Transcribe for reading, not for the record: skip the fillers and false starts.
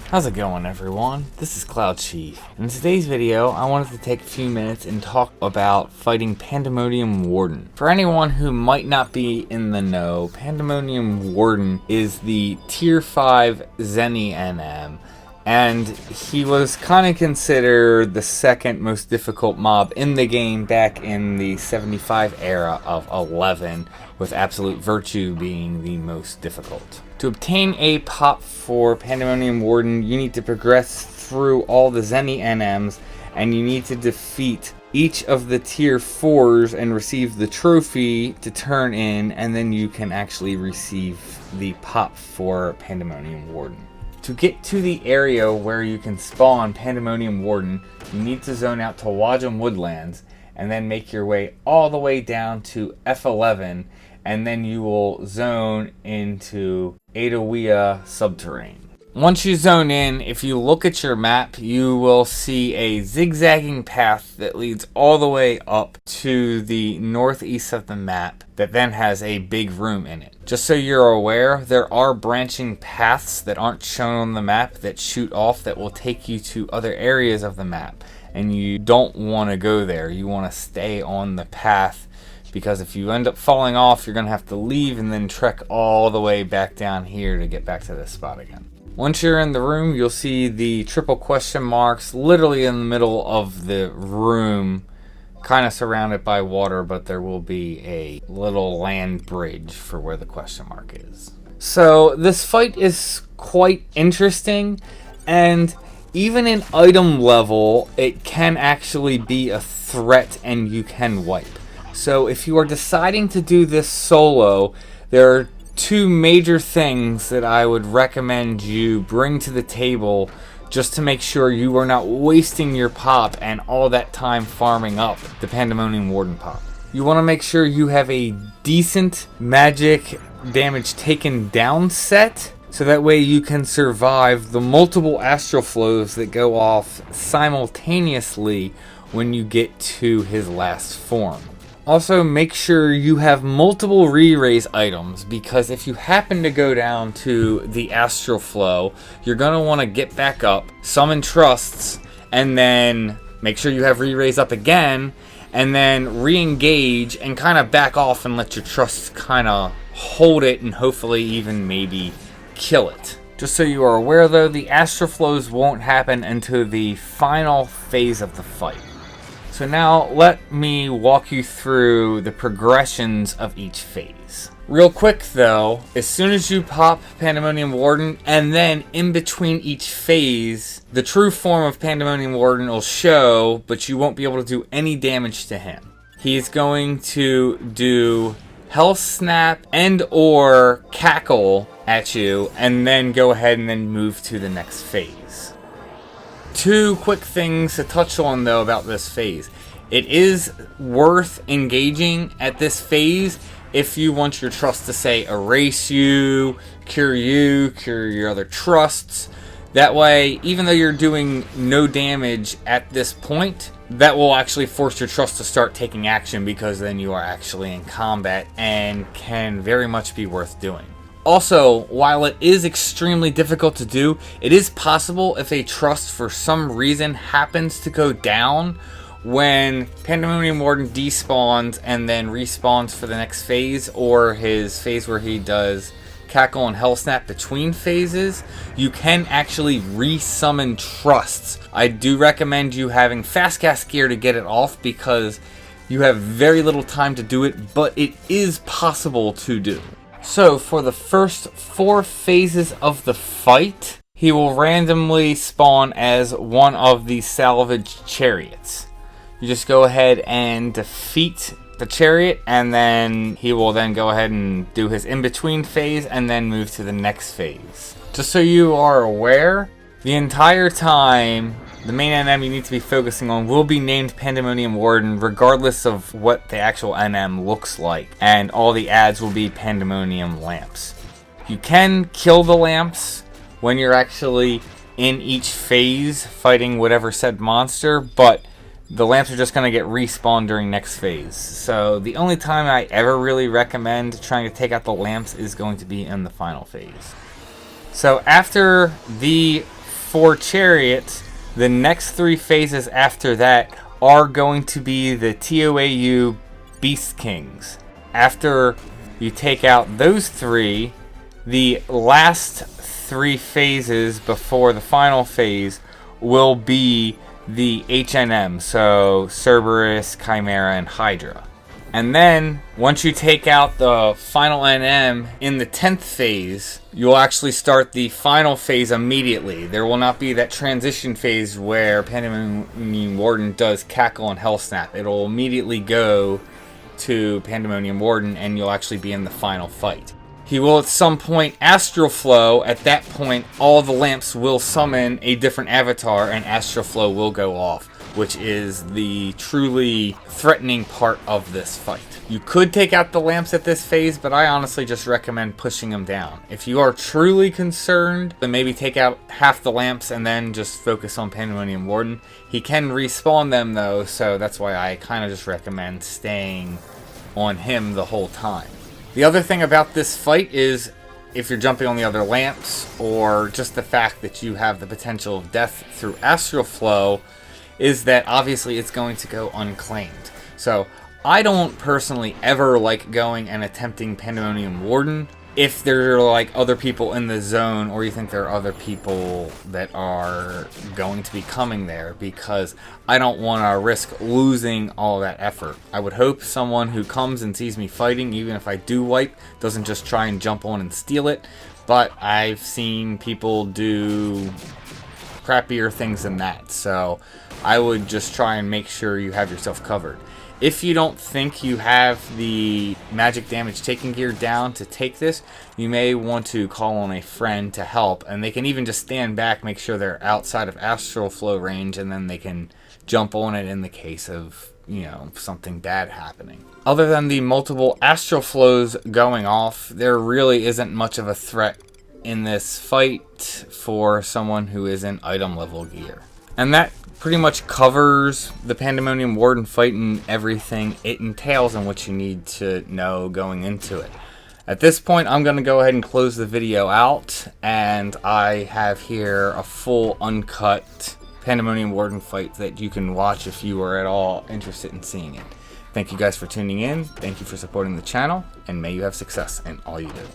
How's it going, everyone? This is Cloud Chief. In today's video, I wanted to take a few minutes and talk about fighting Pandemonium Warden. For anyone who might not be in the know, Pandemonium Warden is the Tier 5 Zeni NM, and he was kind of considered the second most difficult mob in the game back in the 75 era of 11, with Absolute Virtue being the most difficult. To obtain a pop for Pandemonium Warden, you need to progress through all the Zeni NMs, and you need to defeat each of the tier 4s and receive the trophy to turn in, and then you can actually receive the pop for Pandemonium Warden. To get to the area where you can spawn Pandemonium Warden, you need to zone out to Wajaom Woodlands, and then make your way all the way down to F11, and then you will zone into Aydeewa Subterrane. Once you zone in, if you look at your map, you will see a zigzagging path that leads all the way up to the northeast of the map that then has a big room in it. Just so you're aware, there are branching paths that aren't shown on the map that shoot off that will take you to other areas of the map, and you don't want to go there. You want to stay on the path, because if you end up falling off, you're going to have to leave and then trek all the way back down here to get back to this spot again. Once you're in the room, you'll see the triple question marks literally in the middle of the room, kind of surrounded by water, but there will be a little land bridge for where the question mark is. So this fight is quite interesting, and even in item level, it can actually be a threat and you can wipe. So if you are deciding to do this solo, there are two major things that I would recommend you bring to the table just to make sure you are not wasting your pop and all that time farming up the Pandemonium Warden pop. You want to make sure you have a decent magic damage taken down set, so that way you can survive the multiple astral flows that go off simultaneously when you get to his last form. Also, make sure you have multiple re-raise items, because if you happen to go down to the astral flow, you're going to want to get back up, summon trusts, and then make sure you have re-raise up again, and then re-engage and kind of back off and let your trusts kind of hold it and hopefully even maybe kill it. Just so you are aware though, the astral flows won't happen until the final phase of the fight. So now let me walk you through the progressions of each phase. Real quick though, as soon as you pop Pandemonium Warden, and then in between each phase, the true form of Pandemonium Warden will show, but you won't be able to do any damage to him. He's going to do Health Snap and or Cackle at you, and then go ahead and then move to the next phase. Two quick things to touch on though about this phase. It is worth engaging at this phase if you want your trust to say erase you, cure your other trusts. That way, even though you're doing no damage at this point, that will actually force your trust to start taking action, because then you are actually in combat and can very much be worth doing. Also, while it is extremely difficult to do, it is possible if a trust for some reason happens to go down when Pandemonium Warden despawns and then respawns for the next phase, or his phase where he does Cackle and Hell Snap between phases, you can actually resummon trusts. I do recommend you having Fast Cast gear to get it off, because you have very little time to do it, but it is possible to do. So for the first 4 phases of the fight, he will randomly spawn as one of the salvage chariots. You just go ahead and defeat the chariot, and then he will then go ahead and do his in-between phase and then move to the next phase. Just so you are aware, the entire time, the main NM you need to be focusing on will be named Pandemonium Warden, regardless of what the actual NM looks like, and all the ads will be Pandemonium lamps. You can kill the lamps when you're actually in each phase fighting whatever said monster, but the lamps are just going to get respawned during next phase. So the only time I ever really recommend trying to take out the lamps is going to be in the final phase. So after the for chariots, the next 3 phases after that are going to be the TOAU Beast Kings. After you take out those 3, the last 3 phases before the final phase will be the HNM, so Cerberus, Chimera, and Hydra. And then, once you take out the final NM in the 10th phase, you'll actually start the final phase immediately. There will not be that transition phase where Pandemonium Warden does Cackle and Hellsnap. It'll immediately go to Pandemonium Warden, and you'll actually be in the final fight. He will at some point Astral Flow. At that point, all the lamps will summon a different avatar, and Astral Flow will go off, which is the truly threatening part of this fight. You could take out the lamps at this phase, but I honestly just recommend pushing them down. If you are truly concerned, then maybe take out half the lamps and then just focus on Pandemonium Warden. He can respawn them though, so that's why I kind of just recommend staying on him the whole time. The other thing about this fight is, if you're jumping on the other lamps, or just the fact that you have the potential of death through Astral Flow, is that obviously it's going to go unclaimed. So I don't personally ever like going and attempting Pandemonium Warden if there are like other people in the zone, or you think there are other people that are going to be coming there, because I don't want to risk losing all that effort. I would hope someone who comes and sees me fighting, even if I do wipe, doesn't just try and jump on and steal it. But I've seen people do crappier things than that, so I would just try and make sure you have yourself covered. If you don't think you have the magic damage taking gear down to take this, you may want to call on a friend to help, and they can even just stand back, make sure they're outside of Astral Flow range, and then they can jump on it in the case of, you know, something bad happening. Other than the multiple Astral Flows going off, there really isn't much of a threat in this fight for someone who is in item level gear. And that pretty much covers the Pandemonium Warden fight and everything it entails and what you need to know going into it. At this point, I'm going to go ahead and close the video out, and I have here a full uncut Pandemonium Warden fight that you can watch if you are at all interested in seeing it. Thank you guys for tuning in, thank you for supporting the channel, and may you have success in all you do.